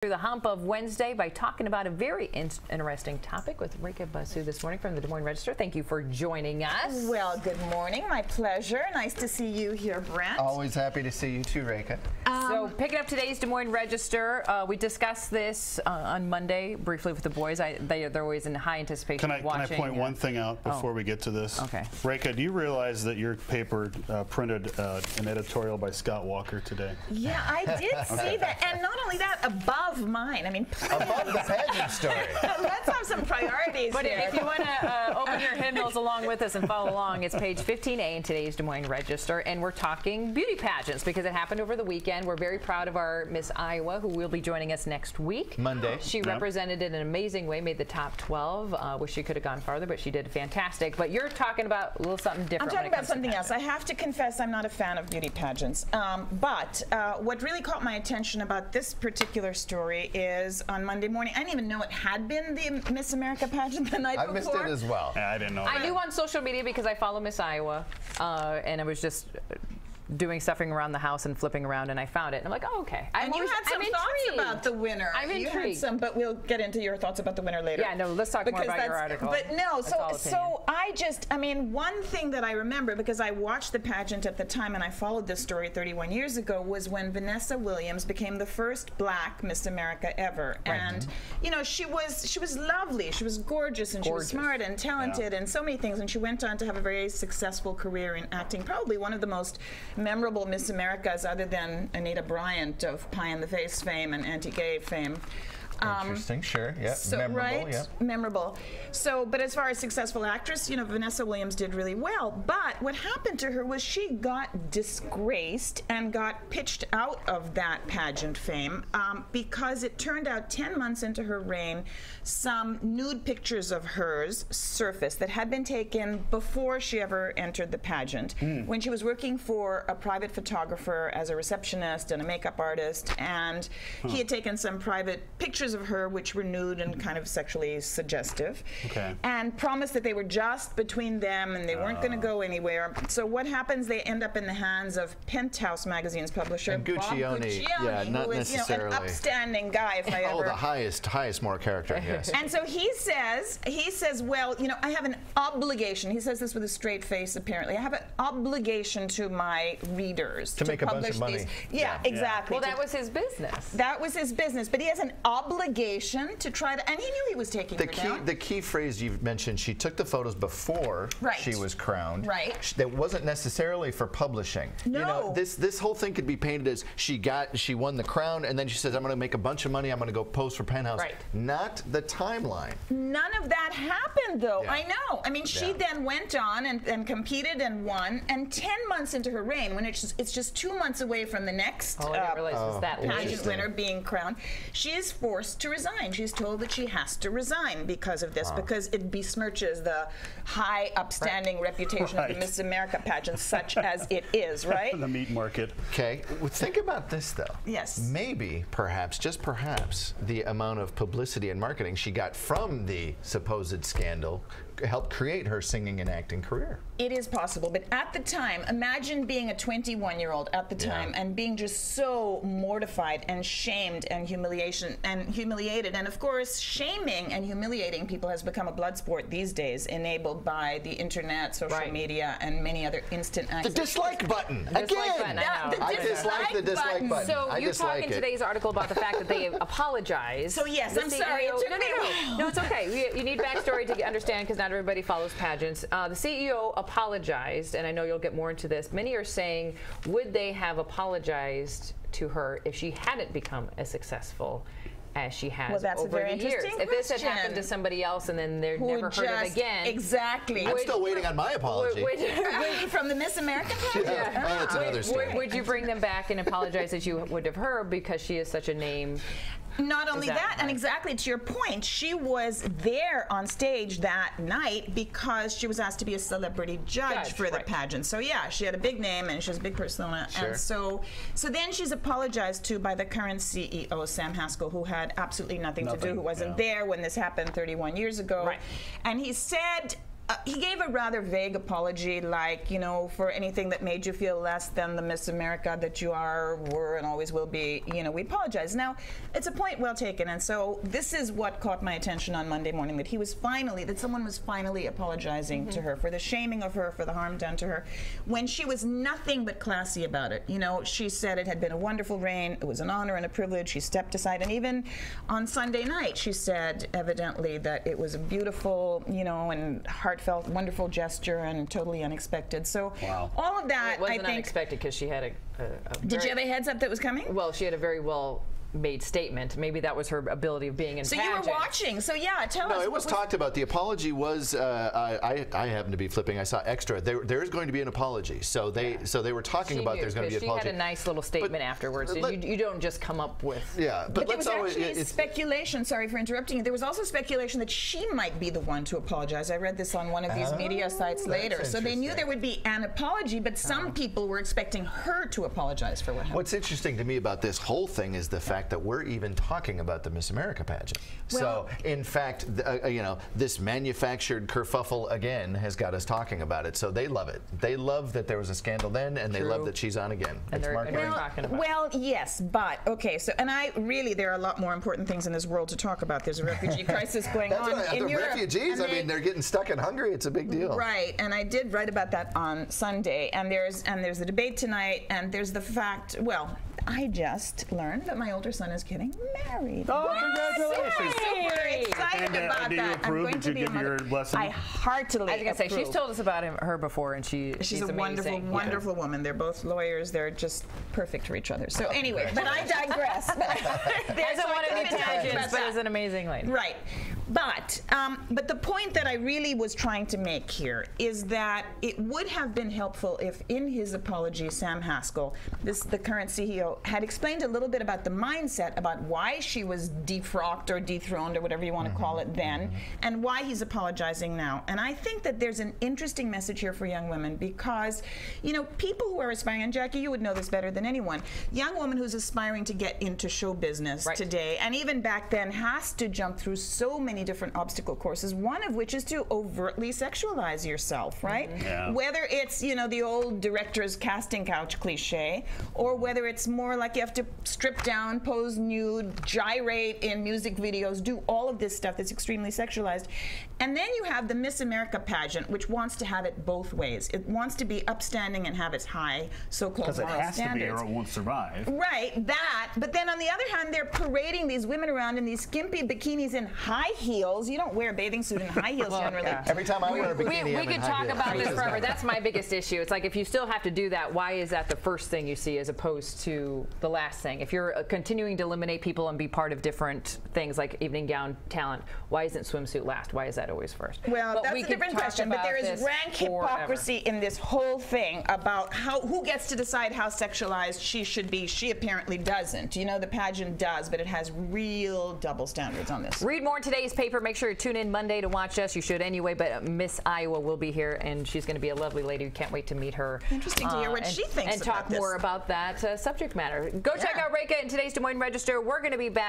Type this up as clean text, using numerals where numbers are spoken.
Through the hump of Wednesday by talking about a very interesting topic with Rekha Basu this morning from the Des Moines Register. Thank you for joining us. Well, good morning. My pleasure. Nice to see you here, Brent. Always happy to see you too, Rekha. So picking up today's Des Moines Register, we discussed this on Monday briefly with the boys. They're always in high anticipation of watching. Can I point one thing out before we get to this? Okay. Rekha, do you realize that your paper printed an editorial by Scott Walker today? Yeah, I did see that. And not only that, above mine. I mean, Above the pageant story. let's have some priorities But here. if you want to open your hymnals along with us and follow along, it's page 15A in today's Des Moines Register, and we're talking beauty pageants because it happened over the weekend. We're very proud of our Miss Iowa, who will be joining us next week. Monday. She represented it in an amazing way, made the top 12. Wish she could have gone farther, but she did fantastic. But you're talking about a little something different. I'm talking about something else. I have to confess I'm not a fan of beauty pageants. But what really caught my attention about this particular story is on Monday morning, I didn't even know it had been the Miss America pageant the night before. I missed it as well. I didn't know. I knew on social media because I follow Miss Iowa, and I was just doing stuffing around the house and flipping around, and I found it. And I'm like, oh, okay. And you had some thoughts about the winner. I'm intrigued. You had some, but we'll get into your thoughts about the winner later. Yeah, no, let's talk more about your article. But no, so I mean, one thing that I remember, because I watched the pageant at the time and I followed this story 31 years ago, was when Vanessa Williams became the first black Miss America ever. Right. And, you know, she was lovely, she was gorgeous, and she was smart and talented and so many things, and she went on to have a very successful career in acting, probably one of the most memorable Miss Americas other than Anita Bryant of Pie in the Face fame and anti-gay fame. Interesting, sure, yeah, so, memorable, right? yeah. Memorable. So, but as far as successful actress, you know, Vanessa Williams did really well. But what happened to her was she got disgraced and got pitched out of that pageant fame because it turned out 10 months into her reign, some nude pictures of hers surfaced that had been taken before she ever entered the pageant, when she was working for a private photographer as a receptionist and a makeup artist, and he had taken some private pictures of her which were nude and kind of sexually suggestive, and promised that they were just between them and they weren't going to go anywhere. So what happens? They end up in the hands of Penthouse magazine's publisher, And Guccione, yeah, not who is, necessarily. You know, an upstanding guy, if I ever. Oh, the highest moral character, yes. And so he says, well, you know, I have an obligation. He says this with a straight face, apparently. I have an obligation to my readers to make a bunch of money. These. Yeah, exactly. Well, that was his business. That was his business, but he has an obligation to try to, and he knew he was taking her down. The key phrase you've mentioned, she took the photos before she was crowned. Right. That wasn't necessarily for publishing. No. You know, this whole thing could be painted as she won the crown and then she says, I'm going to make a bunch of money, I'm going to go post for Penthouse. Right. Not the timeline. None of that happened, though. Yeah. I know. I mean, she then went on and competed and won, and 10 months into her reign, when it's just 2 months away from the next I didn't realize it was that pageant winner being crowned, she is forced to resign. She's told that she has to resign because of this, because it besmirches the high, upstanding reputation of the Miss America pageant, such as it is, right? The meat market. Okay, well, think about this though. Yes. Maybe, perhaps, just perhaps, the amount of publicity and marketing she got from the supposed scandal helped create her singing and acting career. It is possible, but at the time, imagine being a 21-year-old at the time and being just so mortified and shamed and humiliated. And of course, shaming and humiliating people has become a blood sport these days, enabled by the internet, social media, and many other instant access. The dislike button. The dislike button, I know. I dislike the dislike button. So you're talking in today's article about the fact that they apologized. So yes, I'm sorry. No, it's okay. You need backstory to understand, because not everybody follows pageants. The CEO apologized, and I know you'll get more into this. Many are saying, would they have apologized to her if she hadn't become as successful as she has over the years? If this had happened to somebody else and then they're never heard of again. Exactly. I'm still waiting on my apology. From the Miss America pageant? Yeah. Oh, that's another story. Would you bring them back and apologize as you would have her, because she is such a name? Not only that, and exactly to your point, she was there on stage that night because she was asked to be a celebrity judge for the pageant. So yeah, she had a big name and she was a big persona. And so then she's apologized to by the current CEO, Sam Haskell, who had absolutely nothing to do, who wasn't there when this happened 31 years ago. And he said, he gave a rather vague apology, like, you know, for anything that made you feel less than the Miss America that you are, were, and always will be, you know, we apologize. Now, it's a point well taken, and so this is what caught my attention on Monday morning, that he was finally, that someone was finally apologizing to her for the shaming of her, for the harm done to her, when she was nothing but classy about it. You know, she said it had been a wonderful reign, it was an honor and a privilege, she stepped aside, and even on Sunday night, she said, evidently, that it was a beautiful, you know, and heartfelt, wonderful gesture and totally unexpected. So all of that, well, it wasn't I think, unexpected because she had did you have a heads up that was coming? Well, she had a very well made statement. Maybe that was her ability of being in So pageants. you were watching. So yeah, tell us. No, it was talked about. The apology was. I happen to be flipping. I saw extra. There's going to be an apology. So they were talking She about knew, there's going to be an apology. She had a nice little statement afterwards. So you don't just come up with. Yeah, But there let's was always. actually speculation. Sorry for interrupting you. There was also speculation that she might be the one to apologize. I read this on one of these media sites later. So they knew there would be an apology, but some people were expecting her to apologize for what happened. What's interesting to me about this whole thing is the fact that we're even talking about the Miss America pageant. Well, so, in fact, you know, this manufactured kerfuffle again has got us talking about it. So they love it. They love that there was a scandal then, and they love that she's on again. And they're talking about it. Well, yes, but okay. So, and I really, there are a lot more important things in this world to talk about. There's a refugee crisis going on in the Europe. refugees. I mean, they're getting stuck in Hungary. It's a big deal. Right, and I did write about that on Sunday. And there's a debate tonight, and there's the fact. Well, I just learned that my older son is getting married. Oh, congratulations! Super excited about do you that. approve? I'm going Did to you be a give your mother. blessing? I heartily I was going to say, approve. she's told us about her before, and she's She's a amazing. wonderful, wonderful woman. They're both lawyers. They're just perfect for each other. So anyway, but I digress. Hasn't won any pageants, but is an amazing lady. Right. But the point that I really was trying to make here is that it would have been helpful if in his apology, Sam Haskell, the current CEO, had explained a little bit about the mindset about why she was defrocked or dethroned or whatever you want to call it then, and why he's apologizing now. And I think that there's an interesting message here for young women because, you know, people who are aspiring, and Jackie, you would know this better than anyone, young woman who's aspiring to get into show business today, and even back then has to jump through so many different obstacle courses, one of which is to overtly sexualize yourself, right? Yeah. Whether it's, you know, the old director's casting couch cliche, or whether it's more like you have to strip down, pose nude, gyrate in music videos, do all of this stuff that's extremely sexualized. And then you have the Miss America pageant, which wants to have it both ways. It wants to be upstanding and have its high so-called Because it moral has standards. to be or it won't survive. Right, that. But then on the other hand, they're parading these women around in these skimpy bikinis and high heels. You don't wear a bathing suit and high heels generally. Every time I wear a bikini, We I'm in could high talk heels. about this forever. That's my biggest issue. It's like if you still have to do that, why is that the first thing you see as opposed to the last thing? If you're continuing to eliminate people and be part of different things like evening gown talent, why isn't swimsuit last? Why is that always first? Well, But that's we a could different talk question. But about there is this rank hypocrisy in this whole thing about who gets to decide how sexualized she should be. She apparently doesn't. You know, the pageant does, but it has real double standards on this. Read more in today's paper. Make sure you tune in Monday to watch us. You should anyway, but Miss Iowa will be here, and she's going to be a lovely lady. We can't wait to meet her. Interesting to hear what she thinks and about talk this. more about that subject matter. Go check out Rekha in today's Des Moines Register. We're going to be back.